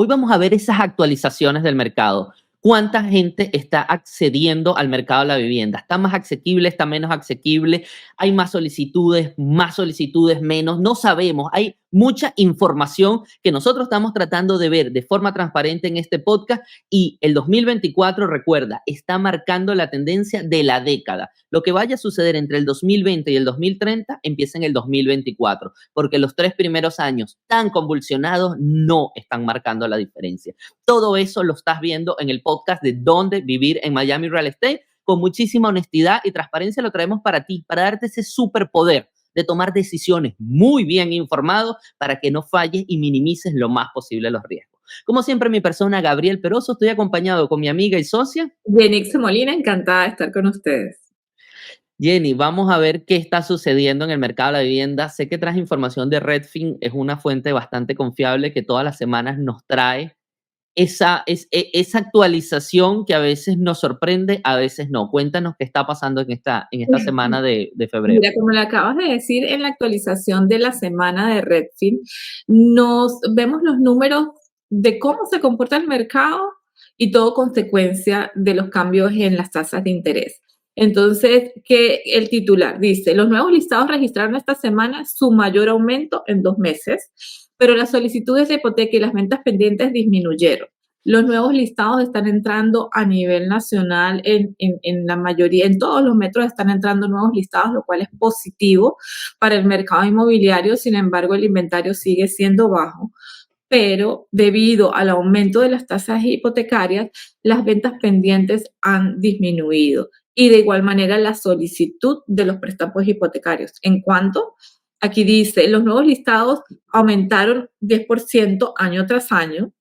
Hoy vamos a ver esas actualizaciones del mercado. ¿Cuánta gente está accediendo al mercado de la vivienda? ¿Está más asequible? ¿Está menos asequible? ¿Hay más solicitudes, menos? No sabemos. Hay mucha información que nosotros estamos tratando de ver de forma transparente en este podcast y el 2024, recuerda, está marcando la tendencia de la década. Lo que vaya a suceder entre el 2020 y el 2030 empieza en el 2024, porque los 3 primeros años tan convulsionados no están marcando la diferencia. Todo eso lo estás viendo en el podcast de Dónde Vivir en Miami Real Estate. Con muchísima honestidad y transparencia lo traemos para ti, para darte ese superpoder de tomar decisiones muy bien informados para que no falles y minimices lo más posible los riesgos. Como siempre, mi persona, Gabriel Peroso, estoy acompañado con mi amiga y socia. Yenixe Molina, encantada de estar con ustedes. Jenny, vamos a ver qué está sucediendo en el mercado de la vivienda. Sé que traes información de Redfin, es una fuente bastante confiable que todas las semanas nos trae esa actualización que a veces nos sorprende, a veces no. Cuéntanos qué está pasando en esta semana de febrero. Mira, como le acabas de decir, en la actualización de la semana de Redfin, nos vemos los números de cómo se comporta el mercado y todo consecuencia de los cambios en las tasas de interés. Entonces, que el titular dice, los nuevos listados registraron esta semana su mayor aumento en 2 meses, pero las solicitudes de hipoteca y las ventas pendientes disminuyeron. Los nuevos listados están entrando a nivel nacional en la mayoría, en todos los metros están entrando nuevos listados, lo cual es positivo para el mercado inmobiliario. Sin embargo, el inventario sigue siendo bajo, pero debido al aumento de las tasas hipotecarias, las ventas pendientes han disminuido y de igual manera la solicitud de los préstamos hipotecarios. En cuanto, aquí dice, los nuevos listados aumentaron 10% año tras año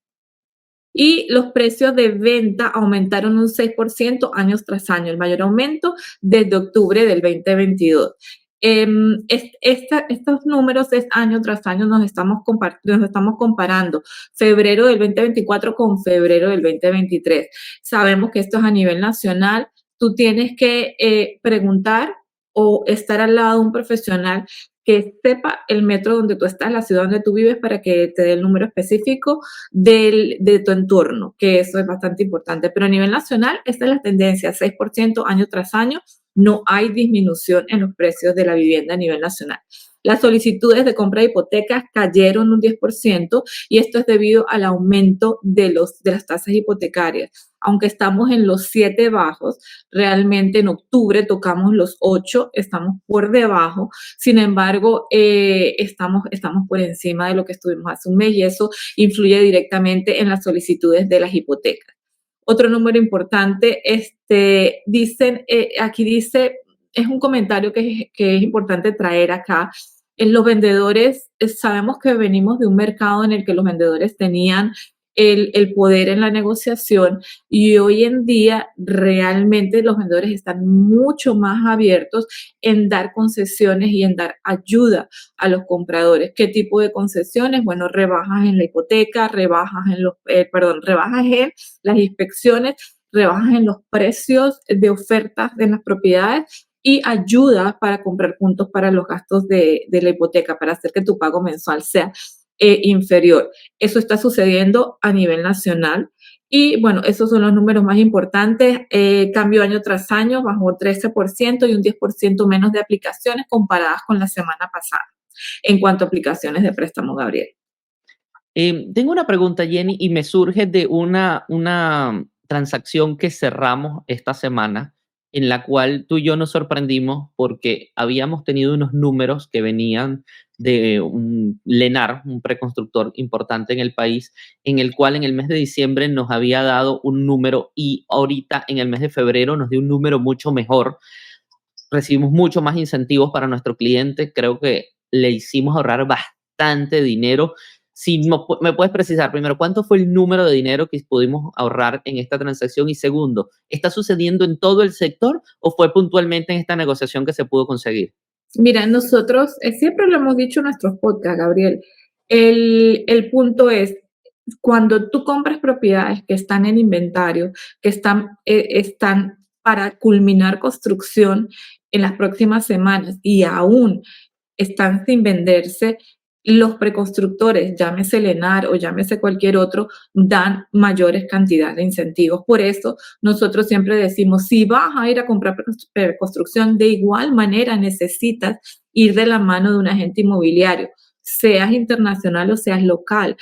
y los precios de venta aumentaron un 6% años tras año, el mayor aumento desde octubre del 2022. Estos números es año tras año, nos estamos comparando febrero del 2024 con febrero del 2023. Sabemos que esto es a nivel nacional. Tú tienes que preguntar o estar al lado de un profesional que sepa el metro donde tú estás, la ciudad donde tú vives, para que te dé el número específico de tu entorno, que eso es bastante importante. Pero a nivel nacional, esta es la tendencia, 6% año tras año, no hay disminución en los precios de la vivienda a nivel nacional. Las solicitudes de compra de hipotecas cayeron un 10% y esto es debido al aumento de las tasas hipotecarias. Aunque estamos en los 7 bajos, realmente en octubre tocamos los 8, estamos por debajo. Sin embargo, estamos por encima de lo que estuvimos hace un mes y eso influye directamente en las solicitudes de las hipotecas. Otro número importante, aquí dice, es un comentario que es importante traer acá. En los vendedores, sabemos que venimos de un mercado en el que los vendedores tenían el poder en la negociación y hoy en día realmente los vendedores están mucho más abiertos en dar concesiones y en dar ayuda a los compradores. ¿Qué tipo de concesiones? Bueno, rebajas en la hipoteca, rebajas en las inspecciones, rebajas en los precios de ofertas de las propiedades y ayuda para comprar puntos para los gastos de la hipoteca, para hacer que tu pago mensual sea inferior. Eso está sucediendo a nivel nacional. Y bueno, esos son los números más importantes. Cambio año tras año, bajó 13% y un 10% menos de aplicaciones comparadas con la semana pasada en cuanto a aplicaciones de préstamo, Gabriel. Tengo una pregunta, Jenny, y me surge de una transacción que cerramos esta semana, en la cual tú y yo nos sorprendimos porque habíamos tenido unos números que venían de un Lennar, un preconstructor importante en el país, en el cual en el mes de diciembre nos había dado un número y ahorita en el mes de febrero nos dio un número mucho mejor. Recibimos mucho más incentivos para nuestro cliente. Creo que le hicimos ahorrar bastante dinero. Si me puedes precisar, primero, ¿cuánto fue el número de dinero que pudimos ahorrar en esta transacción? Y segundo, ¿está sucediendo en todo el sector o fue puntualmente en esta negociación que se pudo conseguir? Mira, nosotros siempre lo hemos dicho en nuestros podcasts, Gabriel. El punto es, cuando tú compras propiedades que están en inventario, que están para culminar construcción en las próximas semanas y aún están sin venderse, los preconstructores, llámese Lenar o llámese cualquier otro, dan mayores cantidades de incentivos. Por eso nosotros siempre decimos, si vas a ir a comprar preconstrucción, de igual manera necesitas ir de la mano de un agente inmobiliario, seas internacional o seas local,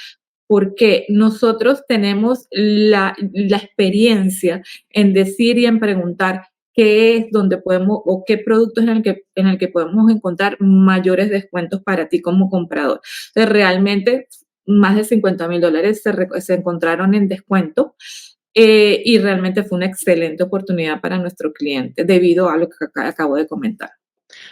porque nosotros tenemos la experiencia en decir y en preguntar qué es donde podemos o qué productos en el que podemos encontrar mayores descuentos para ti como comprador. Entonces, realmente más de $50,000 se encontraron en descuento y realmente fue una excelente oportunidad para nuestro cliente debido a lo que acabo de comentar.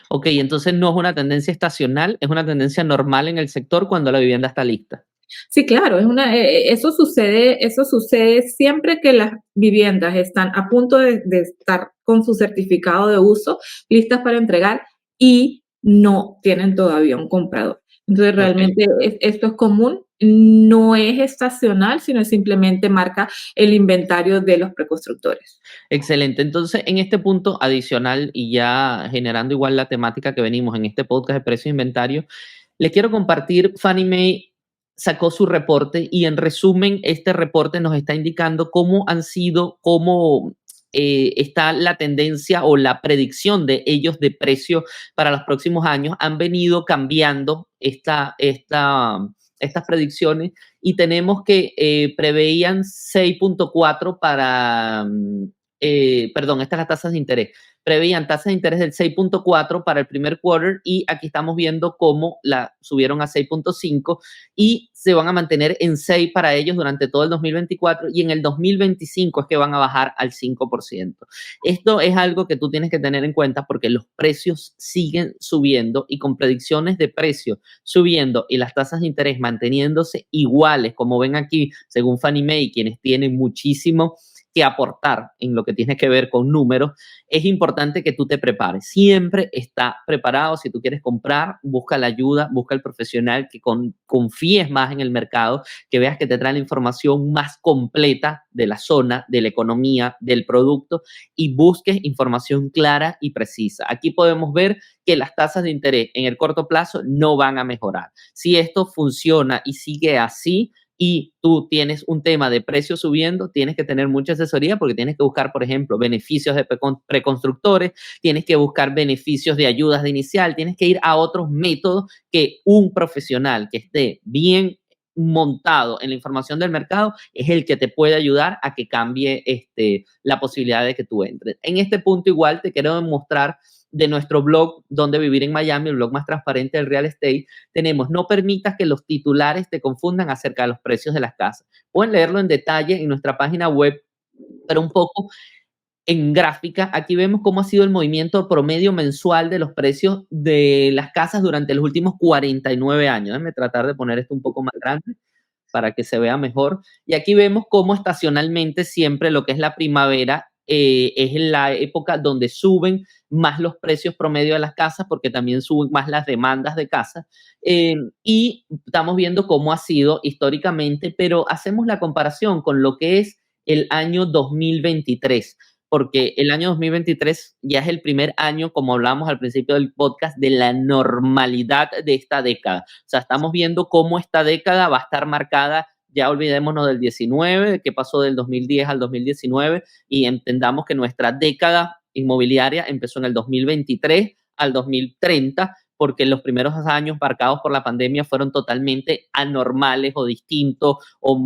Ok, entonces no es una tendencia estacional, es una tendencia normal en el sector cuando la vivienda está lista. Sí, claro, eso sucede siempre que las viviendas están a punto de estar con su certificado de uso, listas para entregar y no tienen todavía un comprador. Entonces, Ok. realmente esto es común, no es estacional, sino simplemente marca el inventario de los preconstructores. Excelente. Entonces, en este punto adicional y ya generando igual la temática que venimos en este podcast de precio e inventario, les quiero compartir, Fannie Mae sacó su reporte y en resumen, este reporte nos está indicando cómo han sido, cómo está la tendencia o la predicción de ellos de precio para los próximos años. Han venido cambiando estas predicciones y tenemos que preveían 6.4 para, perdón, estas las tasas de interés. Preveían tasas de interés del 6.4 para el primer quarter y aquí estamos viendo cómo la subieron a 6.5 y se van a mantener en 6 para ellos durante todo el 2024 y en el 2025 es que van a bajar al 5%. Esto es algo que tú tienes que tener en cuenta porque los precios siguen subiendo y con predicciones de precios subiendo y las tasas de interés manteniéndose iguales, como ven aquí, según Fannie Mae, quienes tienen muchísimo que aportar en lo que tiene que ver con números, es importante que tú te prepares. Siempre está preparado. Si tú quieres comprar, busca la ayuda, busca el profesional que confíes más en el mercado, que veas que te trae la información más completa de la zona, de la economía, del producto y busques información clara y precisa. Aquí podemos ver que las tasas de interés en el corto plazo no van a mejorar. Si esto funciona y sigue así, y tú tienes un tema de precios subiendo, tienes que tener mucha asesoría porque tienes que buscar, por ejemplo, beneficios de preconstructores, tienes que buscar beneficios de ayudas de inicial, tienes que ir a otros métodos que un profesional que esté bien montado en la información del mercado es el que te puede ayudar a que cambie la posibilidad de que tú entres. En este punto igual te quiero demostrar de nuestro blog Dónde Vivir en Miami, el blog más transparente del real estate, tenemos no permitas que los titulares te confundan acerca de los precios de las casas. Pueden leerlo en detalle en nuestra página web, pero un poco en gráfica. Aquí vemos cómo ha sido el movimiento promedio mensual de los precios de las casas durante los últimos 49 años. Déjame tratar de poner esto un poco más grande para que se vea mejor. Y aquí vemos cómo estacionalmente siempre lo que es la primavera es la época donde suben más los precios promedio de las casas porque también suben más las demandas de casas. Y estamos viendo cómo ha sido históricamente, pero hacemos la comparación con lo que es el año 2023 porque el año 2023 ya es el primer año, como hablamos al principio del podcast, de la normalidad de esta década. O sea, estamos viendo cómo esta década va a estar marcada, ya olvidémonos del 19, que pasó del 2010 al 2019, y entendamos que nuestra década inmobiliaria empezó en el 2023 al 2030, porque los primeros años marcados por la pandemia fueron totalmente anormales o distintos o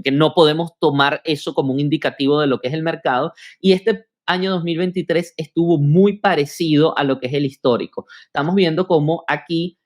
que no podemos tomar eso como un indicativo de lo que es el mercado. Y este año 2023 estuvo muy parecido a lo que es el histórico. Estamos viendo cómo aquí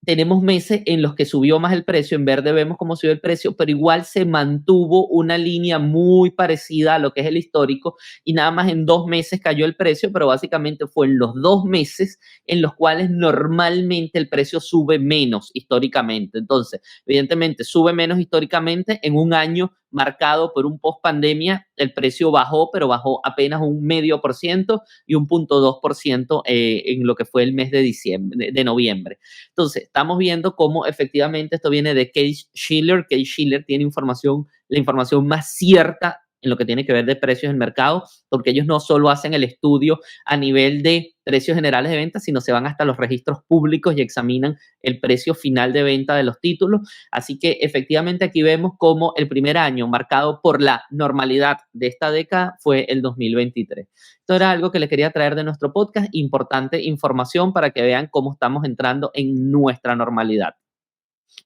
tenemos meses en los que subió más el precio, en verde vemos cómo subió el precio, pero igual se mantuvo una línea muy parecida a lo que es el histórico y nada más en 2 meses cayó el precio, pero básicamente fue en los 2 meses en los cuales normalmente el precio sube menos históricamente. Entonces, evidentemente sube menos históricamente en un año marcado por un post pandemia, el precio bajó, pero bajó apenas un 0,5% y un 0,2% en lo que fue el mes de diciembre, de noviembre. Entonces, estamos viendo cómo efectivamente esto viene de Case-Shiller. Case-Shiller tiene información, la información más cierta en lo que tiene que ver de precios del mercado, porque ellos no solo hacen el estudio a nivel de precios generales de venta, sino se van hasta los registros públicos y examinan el precio final de venta de los títulos. Así que efectivamente aquí vemos cómo el primer año marcado por la normalidad de esta década fue el 2023. Esto era algo que les quería traer de nuestro podcast, importante información para que vean cómo estamos entrando en nuestra normalidad.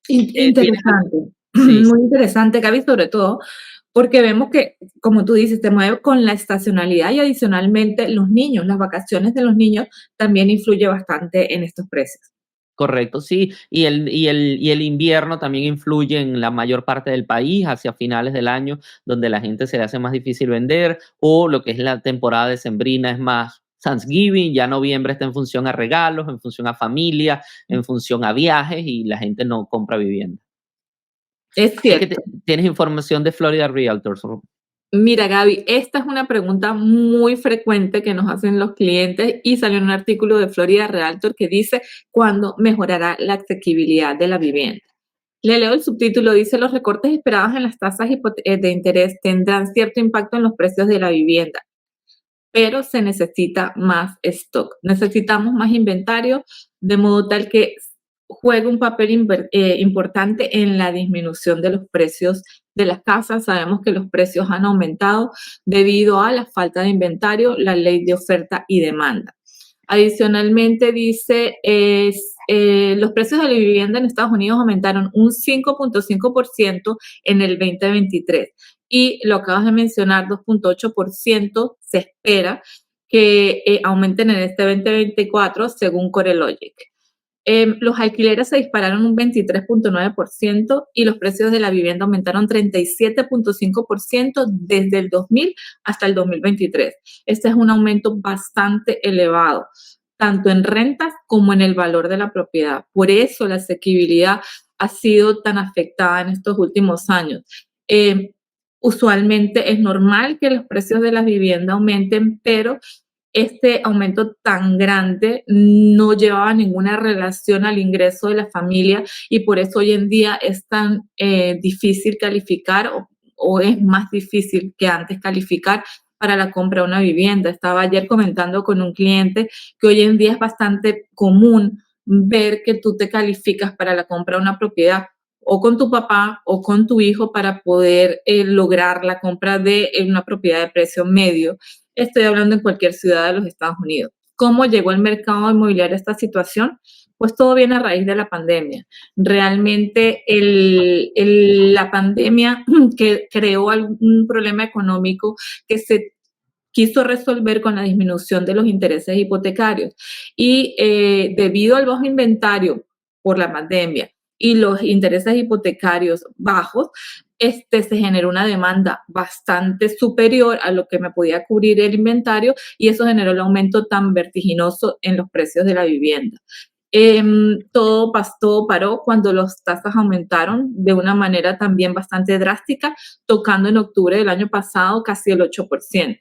Interesante, Sí, muy interesante, Gaby, sobre todo porque vemos que, como tú dices, te mueve con la estacionalidad y adicionalmente los niños, las vacaciones de los niños también influye bastante en estos precios. correcto, sí. Y el invierno también influye en la mayor parte del país, hacia finales del año, donde la gente se le hace más difícil vender, o lo que es la temporada decembrina es más Thanksgiving, ya noviembre está en función a regalos, en función a familia, en función a viajes, y la gente no compra vivienda. Es Sé que cierto. tienes información de Florida Realtors. Mira, Gaby, esta es una pregunta muy frecuente que nos hacen los clientes y salió en un artículo de Florida Realtor que dice ¿cuándo mejorará la asequibilidad de la vivienda? Le leo el subtítulo, dice los recortes esperados en las tasas de interés tendrán cierto impacto en los precios de la vivienda, pero se necesita más stock. Necesitamos más inventario, de modo tal que juegue un papel importante en la disminución de los precios de las casas. Sabemos que los precios han aumentado debido a la falta de inventario, la ley de oferta y demanda. Adicionalmente, dice, los precios de la vivienda en Estados Unidos aumentaron un 5.5% en el 2023 y lo acabas de mencionar, 2.8% se espera que aumenten en este 2024 según CoreLogic. Los alquileres se dispararon un 23.9% y los precios de la vivienda aumentaron 37.5% desde el 2000 hasta el 2023. Este es un aumento bastante elevado, tanto en rentas como en el valor de la propiedad. Por eso la asequibilidad ha sido tan afectada en estos últimos años. Usualmente es normal que los precios de las viviendas aumenten, pero este aumento tan grande no llevaba ninguna relación al ingreso de la familia y por eso hoy en día es tan difícil calificar o es más difícil que antes calificar para la compra de una vivienda. Estaba ayer comentando con un cliente que hoy en día es bastante común ver que tú te calificas para la compra de una propiedad o con tu papá o con tu hijo para poder lograr la compra de una propiedad de precio medio. Estoy hablando en cualquier ciudad de los Estados Unidos. ¿Cómo llegó el mercado inmobiliario a esta situación? Pues todo viene a raíz de la pandemia. Realmente la pandemia que creó algún problema económico que se quiso resolver con la disminución de los intereses hipotecarios. Y debido al bajo inventario por la pandemia y los intereses hipotecarios bajos, se generó una demanda bastante superior a lo que me podía cubrir el inventario y eso generó el aumento tan vertiginoso en los precios de la vivienda. Todo paró cuando las tasas aumentaron de una manera también bastante drástica, tocando en octubre del año pasado casi el 8%.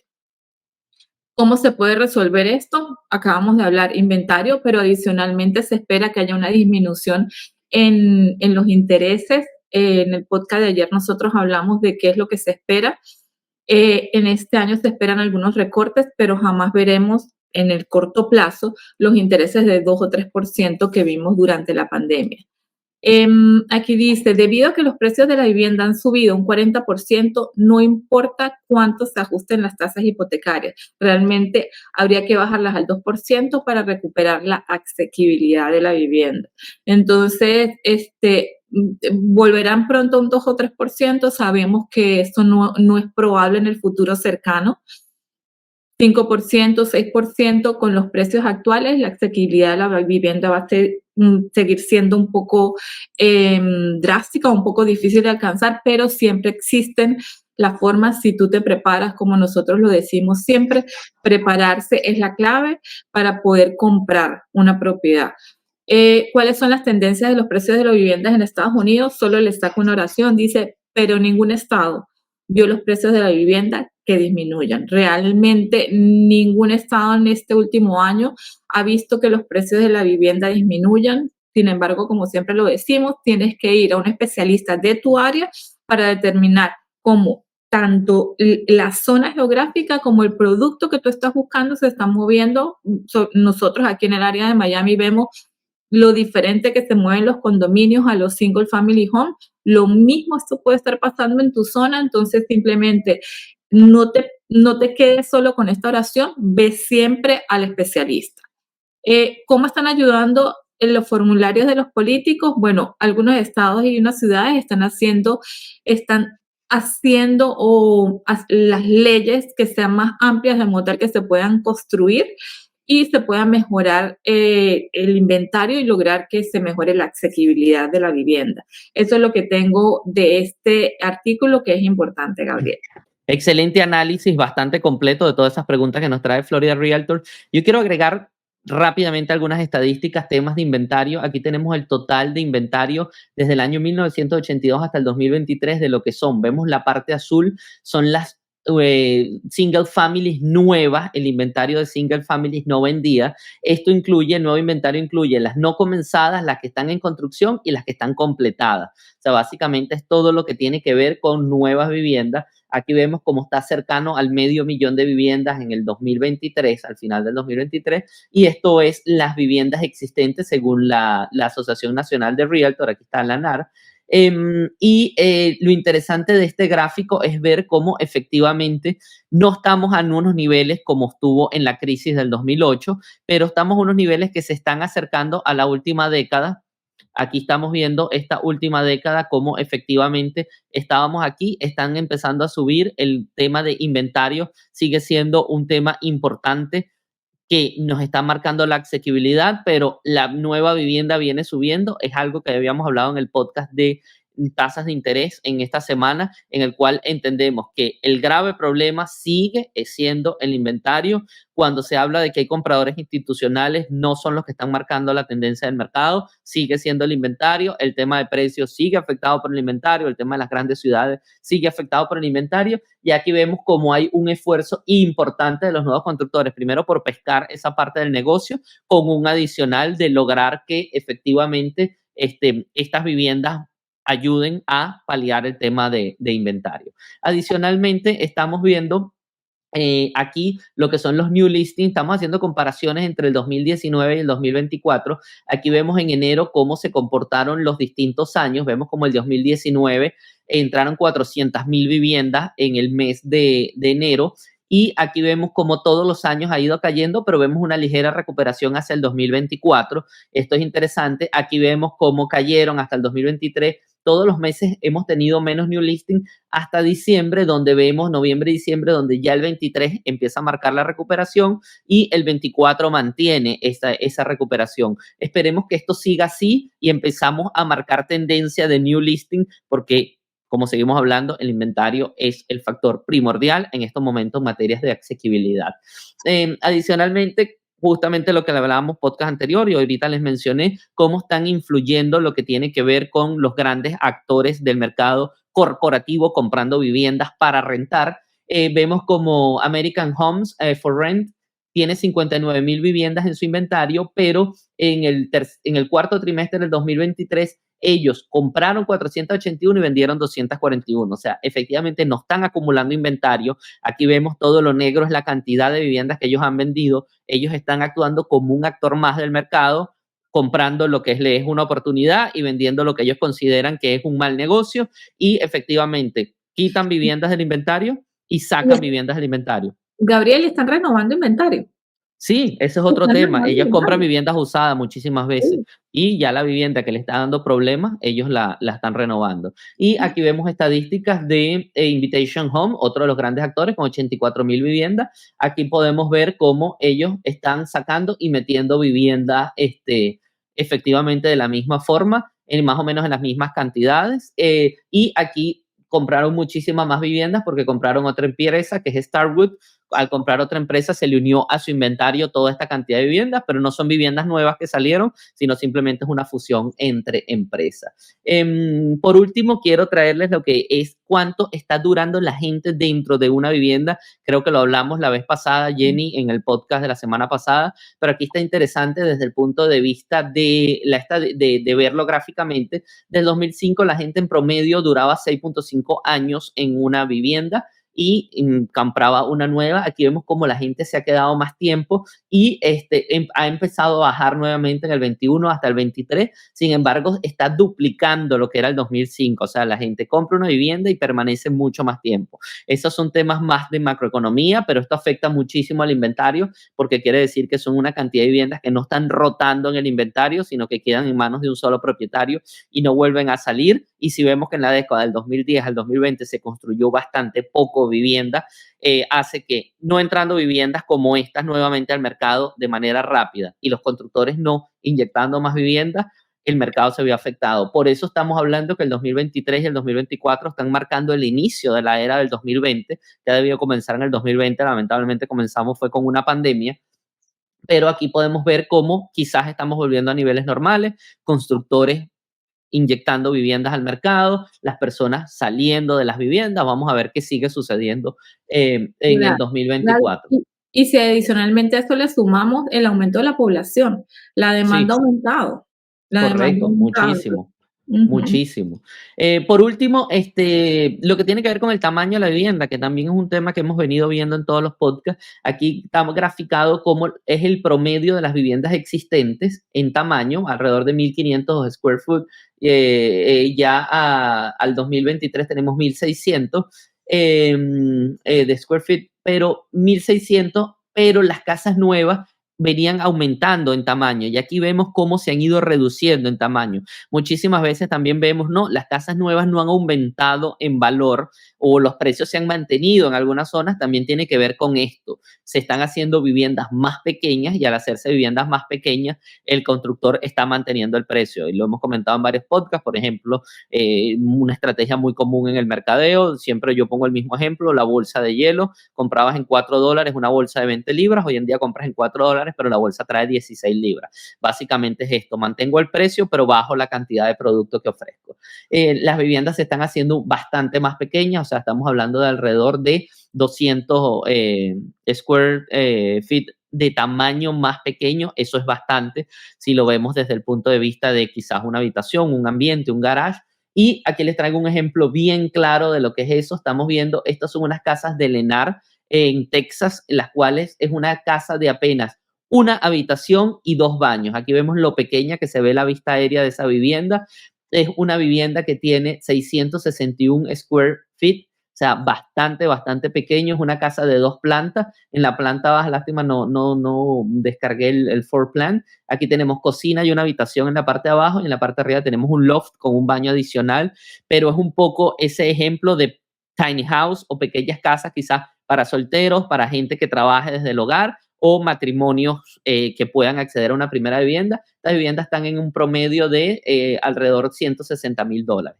¿Cómo se puede resolver esto? Acabamos de hablar inventario, pero adicionalmente se espera que haya una disminución en los intereses. En el podcast de ayer nosotros hablamos de qué es lo que se espera. En este año se esperan algunos recortes, pero jamás veremos en el corto plazo los intereses de 2 o 3% que vimos durante la pandemia. Aquí dice, debido a que los precios de la vivienda han subido un 40%, no importa cuánto se ajusten las tasas hipotecarias. Realmente habría que bajarlas al 2% para recuperar la asequibilidad de la vivienda. Entonces, volverán pronto a un 2 o 3%. Sabemos que esto no es probable en el futuro cercano. 5%, 6% con los precios actuales, la asequibilidad de la vivienda va a seguir siendo un poco drástica, un poco difícil de alcanzar, pero siempre existen las formas, si tú te preparas, como nosotros lo decimos siempre, prepararse es la clave para poder comprar una propiedad. ¿Cuáles son las tendencias de los precios de las viviendas en Estados Unidos? Solo les saco una oración, dice, pero ningún estado vio los precios de la vivienda que disminuyan. Realmente ningún estado en este último año ha visto que los precios de la vivienda disminuyan. Sin embargo, como siempre lo decimos, tienes que ir a un especialista de tu área para determinar cómo tanto la zona geográfica como el producto que tú estás buscando se están moviendo. Nosotros aquí en el área de Miami vemos lo diferente que se mueven los condominios a los single family home. Lo mismo esto puede estar pasando en tu zona, entonces simplemente no te quedes solo con esta oración, ve siempre al especialista. ¿Cómo están ayudando en los formularios de los políticos? Bueno, algunos estados y unas ciudades están haciendo las leyes que sean más amplias de modo tal que se puedan construir y se pueda mejorar el inventario y lograr que se mejore la asequibilidad de la vivienda. Eso es lo que tengo de este artículo que es importante, Gabriel. Excelente análisis, bastante completo de todas esas preguntas que nos trae Florida Realtor. Yo quiero agregar rápidamente algunas estadísticas, temas de inventario. Aquí tenemos el total de inventario desde el año 1982 hasta el 2023 de lo que son. Vemos la parte azul, son las single families nuevas, el inventario de single families no vendidas. Esto incluye, el nuevo inventario incluye las no comenzadas, las que están en construcción y las que están completadas. O sea, básicamente es todo lo que tiene que ver con nuevas viviendas. Aquí vemos cómo está cercano al 500,000 de viviendas en el 2023, al final del 2023, y esto es las viviendas existentes según la Asociación Nacional de Realtor, aquí está la ANAR. Lo interesante de este gráfico es ver cómo efectivamente no estamos a unos niveles como estuvo en la crisis del 2008, pero estamos a unos niveles que se están acercando a la última década. Aquí estamos viendo esta última década, cómo efectivamente estábamos aquí, están empezando a subir. El tema de inventario sigue siendo un tema importante que nos está marcando la asequibilidad, pero la nueva vivienda viene subiendo. Es algo que habíamos hablado en el podcast de tasas de interés en esta semana, en el cual entendemos que el grave problema sigue siendo el inventario. Cuando se habla de que hay compradores institucionales, no son los que están marcando la tendencia del mercado, sigue siendo el inventario. El tema de precios sigue afectado por el inventario, el tema de las grandes ciudades sigue afectado por el inventario, y aquí vemos cómo hay un esfuerzo importante de los nuevos constructores, primero por pescar esa parte del negocio, con un adicional de lograr que efectivamente estas viviendas ayuden a paliar el tema de inventario. Adicionalmente, estamos viendo aquí lo que son los new listings. Estamos haciendo comparaciones entre el 2019 y el 2024. Aquí vemos en enero cómo se comportaron los distintos años. Vemos como el 2019 entraron 400,000 viviendas en el mes de enero. Y aquí vemos como todos los años ha ido cayendo, pero vemos una ligera recuperación hacia el 2024. Esto es interesante. Aquí vemos cómo cayeron hasta el 2023. Todos los meses hemos tenido menos new listing hasta diciembre, donde vemos noviembre y diciembre, donde ya el 23 empieza a marcar la recuperación y el 24 mantiene esa recuperación. Esperemos que esto siga así y empezamos a marcar tendencia de new listing, porque como seguimos hablando, el inventario es el factor primordial en estos momentos en materias de asequibilidad. Adicionalmente, justamente lo que hablábamos podcast anterior y ahorita les mencioné cómo están influyendo lo que tiene que ver con los grandes actores del mercado corporativo comprando viviendas para rentar. Vemos como American Homes for Rent tiene 59,000 viviendas en su inventario, pero en el cuarto trimestre del 2023 ellos compraron 481 y vendieron 241. O sea, efectivamente no están acumulando inventario. Aquí vemos todo lo negro, es la cantidad de viviendas que ellos han vendido. Ellos están actuando como un actor más del mercado, comprando lo que les es una oportunidad y vendiendo lo que ellos consideran que es un mal negocio, y efectivamente quitan viviendas del inventario y sacan viviendas del inventario. Gabriel, están renovando inventario. Sí, ese es otro tema. Ellos compran viviendas usadas muchísimas veces y ya la vivienda que le está dando problemas, ellos la están renovando. Y aquí vemos estadísticas de Invitation Home, otro de los grandes actores, con 84,000 viviendas. Aquí podemos ver cómo ellos están sacando y metiendo viviendas efectivamente de la misma forma, más o menos en las mismas cantidades. Y aquí compraron muchísimas más viviendas porque compraron otra empresa que es Starwood, al comprar otra empresa se le unió a su inventario toda esta cantidad de viviendas, pero no son viviendas nuevas que salieron, sino simplemente es una fusión entre empresas. Por último, quiero traerles lo que es cuánto está durando la gente dentro de una vivienda. Creo que lo hablamos la vez pasada, Jenny, en el podcast de la semana pasada, pero aquí está interesante desde el punto de vista de verlo gráficamente. Del 2005 la gente en promedio duraba 6.5 años en una vivienda y compraba una nueva. Aquí vemos cómo la gente se ha quedado más tiempo y ha empezado a bajar nuevamente en el 21 hasta el 23. Sin embargo, está duplicando lo que era el 2005. O sea, la gente compra una vivienda y permanece mucho más tiempo. Esos son temas más de macroeconomía, pero esto afecta muchísimo al inventario porque quiere decir que son una cantidad de viviendas que no están rotando en el inventario, sino que quedan en manos de un solo propietario y no vuelven a salir. Y si vemos que en la década del 2010 al 2020 se construyó bastante poco vivienda, hace que no entrando viviendas como estas nuevamente al mercado de manera rápida y los constructores no inyectando más viviendas, el mercado se vio afectado. Por eso estamos hablando que el 2023 y el 2024 están marcando el inicio de la era del 2020, ya debió comenzar en el 2020, lamentablemente comenzamos fue con una pandemia, pero aquí podemos ver cómo quizás estamos volviendo a niveles normales, constructores inyectando viviendas al mercado, las personas saliendo de las viviendas. Vamos a ver qué sigue sucediendo en el Claro, claro. 2024. Y si adicionalmente a esto le sumamos el aumento de la población, la demanda ha Sí, aumentado. La demanda ha correcto, aumentado. muchísimo, Ujú. muchísimo. Por último, lo que tiene que ver con el tamaño de la vivienda, que también es un tema que hemos venido viendo en todos los podcasts. Aquí estamos graficado cómo es el promedio de las viviendas existentes en tamaño, alrededor de 1.500 square foot. Al 2023 tenemos 1.600 de square feet, pero 1.600, pero las casas nuevas venían aumentando en tamaño y aquí vemos cómo se han ido reduciendo en tamaño. Muchísimas veces también vemos, no, las casas nuevas no han aumentado en valor o los precios se han mantenido en algunas zonas, también tiene que ver con esto. Se están haciendo viviendas más pequeñas y al hacerse viviendas más pequeñas, el constructor está manteniendo el precio y lo hemos comentado en varios podcasts. Por ejemplo, una estrategia muy común en el mercadeo, siempre yo pongo el mismo ejemplo, la bolsa de hielo. Comprabas en $4 una bolsa de 20 libras, hoy en día compras en $4, pero la bolsa trae 16 libras. Básicamente es esto, mantengo el precio, pero bajo la cantidad de producto que ofrezco. Las viviendas se están haciendo bastante más pequeñas, o sea, estamos hablando de alrededor de 200 square feet de tamaño más pequeño. Eso es bastante si lo vemos desde el punto de vista de quizás una habitación, un ambiente, un garage. Y aquí les traigo un ejemplo bien claro de lo que es eso. Estamos viendo, estas son unas casas de Lennar en Texas, las cuales es una casa de apenas una habitación y 2 baños. Aquí vemos lo pequeña que se ve la vista aérea de esa vivienda. Es una vivienda que tiene 661 square feet, o sea, bastante, bastante pequeño. Es una casa de 2 plantas. En la planta baja, lástima, no descargué el floor plan. Aquí tenemos cocina y una habitación en la parte de abajo y en la parte de arriba tenemos un loft con un baño adicional, pero es un poco ese ejemplo de tiny house o pequeñas casas quizás para solteros, para gente que trabaje desde el hogar o matrimonios que puedan acceder a una primera vivienda. Las viviendas están en un promedio de alrededor de $160,000.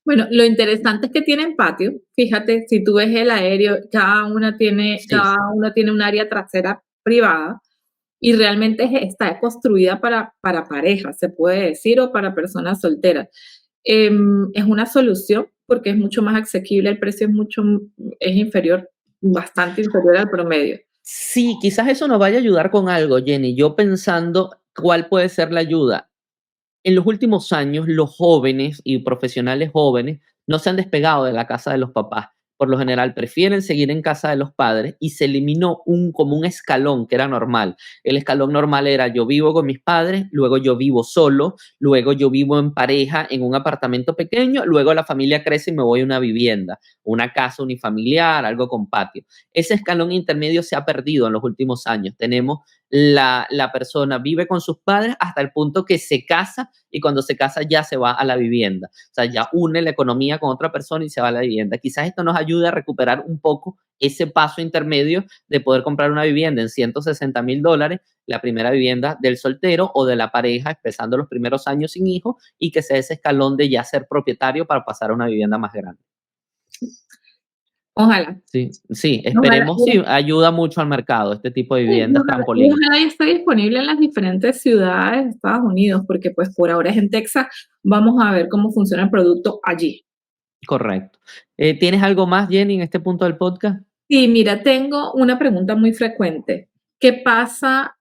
Bueno, lo interesante es que tienen patio. Fíjate, si tú ves el aéreo, Sí, cada una tiene un área trasera privada y realmente está construida para parejas, se puede decir, o para personas solteras. Es una solución porque es mucho más asequible, el precio es inferior, bastante inferior al promedio. sí, quizás eso nos vaya a ayudar con algo, Jenny. Yo pensando cuál puede ser la ayuda. En los últimos años, los jóvenes y profesionales jóvenes no se han despegado de la casa de los papás. Por lo general, prefieren seguir en casa de los padres y se eliminó como un escalón que era normal. El escalón normal era yo vivo con mis padres, luego yo vivo solo, luego yo vivo en pareja en un apartamento pequeño, luego la familia crece y me voy a una vivienda, una casa unifamiliar, algo con patio. Ese escalón intermedio se ha perdido en los últimos años. Tenemos la persona vive con sus padres hasta el punto que se casa y cuando se casa ya se va a la vivienda. O sea, ya une la economía con otra persona y se va a la vivienda. Quizás esto nos ayude a recuperar un poco ese paso intermedio de poder comprar una vivienda en $160,000, la primera vivienda del soltero o de la pareja, empezando los primeros años sin hijos, y que sea ese escalón de ya ser propietario para pasar a una vivienda más grande. Ojalá. Sí, sí, Ojalá, esperemos, sí, ayuda mucho al mercado este tipo de sí, viviendas y trampolín. ojalá y esté disponible en las diferentes ciudades de Estados Unidos, porque pues por ahora es en Texas. Vamos a ver cómo funciona el producto allí. Correcto. ¿Tienes algo más, Jenny, en este punto del podcast? Sí, mira, tengo una pregunta muy frecuente. ¿Qué pasa?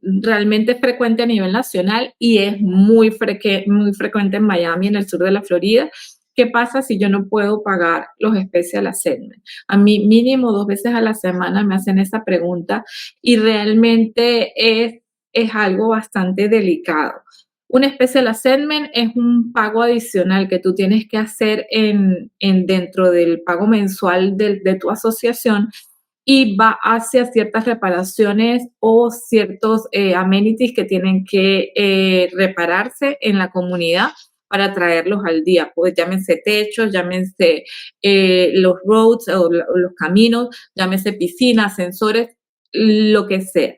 Realmente frecuente a nivel nacional y es muy frecuente en Miami, en el sur de la Florida. ¿Qué pasa si yo no puedo pagar los Special Assessment? A mí mínimo 2 veces a la semana me hacen esa pregunta y realmente es algo bastante delicado. Un Special Assessment es un pago adicional que tú tienes que hacer dentro del pago mensual de tu asociación y va hacia ciertas reparaciones o ciertos amenities que tienen que repararse en la comunidad para traerlos al día. Pues llámense techos, llámense los roads o los caminos, llámense piscinas, sensores, lo que sea.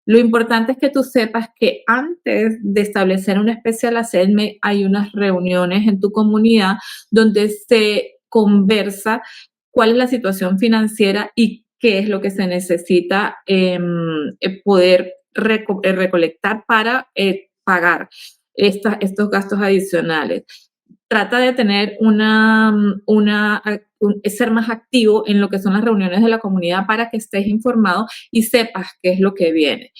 Lo importante es que tú sepas que antes de establecer una especial assessment hay unas reuniones en tu comunidad donde se conversa cuál es la situación financiera y qué es lo que se necesita poder recolectar para pagar estos gastos adicionales. Trata de tener ser más activo en lo que son las reuniones de la comunidad para que estés informado y sepas qué es lo que viene.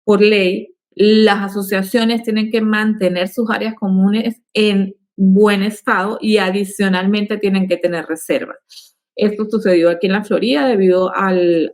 Por ley, las asociaciones tienen que mantener sus áreas comunes en buen estado y adicionalmente tienen que tener reservas. Esto sucedió aquí en la Florida debido al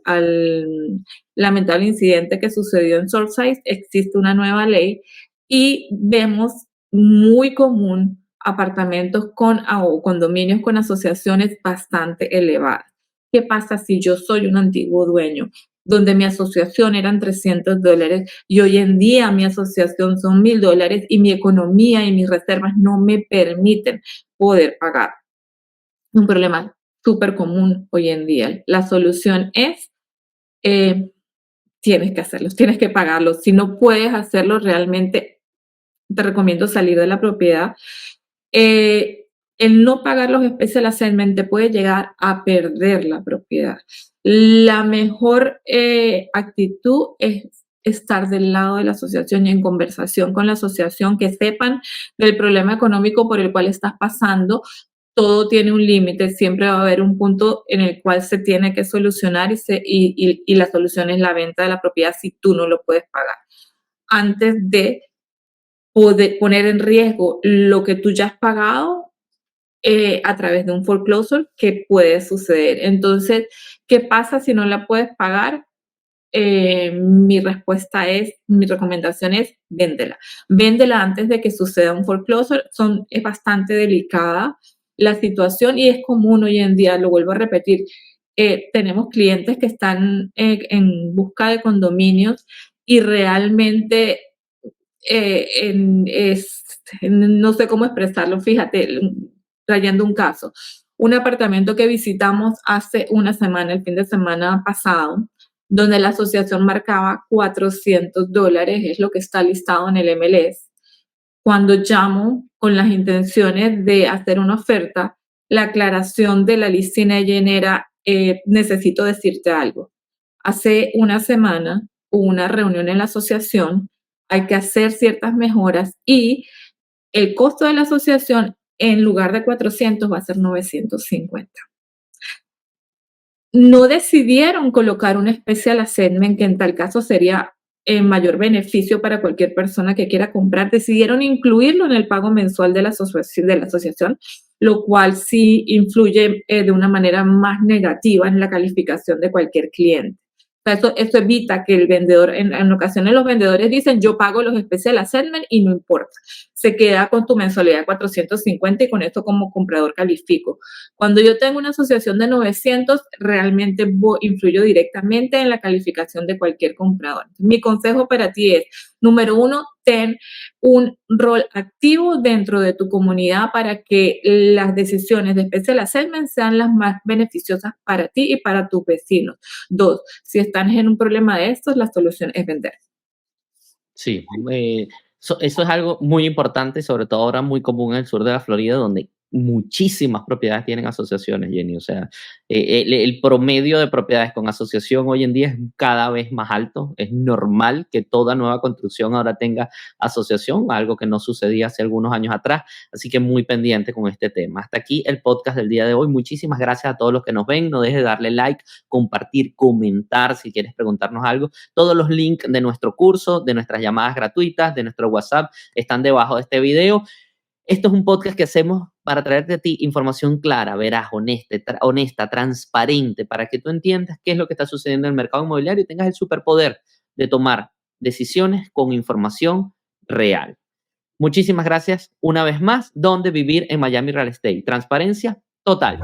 lamentable incidente que sucedió en Surfside. Existe una nueva ley y vemos muy común apartamentos o condominios con asociaciones bastante elevadas. ¿Qué pasa si yo soy un antiguo dueño? Donde mi asociación eran $300 y hoy en día mi asociación son $1,000 y mi economía y mis reservas no me permiten poder pagar. Un problema súper común hoy en día. La solución es, tienes que hacerlos, tienes que pagarlos. Si no puedes hacerlo, realmente te recomiendo salir de la propiedad. El no pagar los special assessment te puede llegar a perder la propiedad. La mejor actitud es estar del lado de la asociación y en conversación con la asociación, que sepan del problema económico por el cual estás pasando. Todo tiene un límite, siempre va a haber un punto en el cual se tiene que solucionar y la solución es la venta de la propiedad si tú no lo puedes pagar. Antes de poner en riesgo lo que tú ya has pagado a través de un foreclosure que puede suceder. Entonces, ¿qué pasa si no la puedes pagar? Mi recomendación es véndela. Véndela antes de que suceda un foreclosure. Es bastante delicada la situación y es común hoy en día, lo vuelvo a repetir. Tenemos clientes que están en busca de condominios y realmente no sé cómo expresarlo, fíjate, trayendo un caso. Un apartamento que visitamos hace una semana, el fin de semana pasado, donde la asociación marcaba $400, es lo que está listado en el MLS. Cuando llamo con las intenciones de hacer una oferta, la aclaración de la listing agent era, necesito decirte algo. Hace una semana hubo una reunión en la asociación, hay que hacer ciertas mejoras y el costo de la asociación en lugar de 400 va a ser 950. No decidieron colocar un special assessment, que en tal caso sería en mayor beneficio para cualquier persona que quiera comprar. Decidieron incluirlo en el pago mensual de la asociación, lo cual sí influye de una manera más negativa en la calificación de cualquier cliente. O sea, eso evita que el vendedor, en ocasiones los vendedores dicen, yo pago los special assessment y no importa. Se queda con tu mensualidad de 450 y con esto como comprador califico. Cuando yo tengo una asociación de 900, realmente influyo directamente en la calificación de cualquier comprador. Mi consejo para ti es, número 1, ten un rol activo dentro de tu comunidad para que las decisiones de special assessment sean las más beneficiosas para ti y para tus vecinos. 2, si están en un problema de estos, la solución es vender. Sí, eso es algo muy importante, sobre todo ahora muy común en el sur de la Florida, donde muchísimas propiedades tienen asociaciones, Jenny. O sea, el promedio de propiedades con asociación hoy en día es cada vez más alto. Es normal que toda nueva construcción ahora tenga asociación, algo que no sucedía hace algunos años atrás. Así que muy pendiente con este tema. Hasta aquí el podcast del día de hoy. Muchísimas gracias a todos los que nos ven. No dejes de darle like, compartir, comentar si quieres preguntarnos algo. Todos los links de nuestro curso, de nuestras llamadas gratuitas, de nuestro WhatsApp están debajo de este video. Esto es un podcast que hacemos para traerte a ti información clara, veraz, honesta, transparente, para que tú entiendas qué es lo que está sucediendo en el mercado inmobiliario y tengas el superpoder de tomar decisiones con información real. Muchísimas gracias una vez más. ¿Dónde vivir en Miami Real Estate? Transparencia total.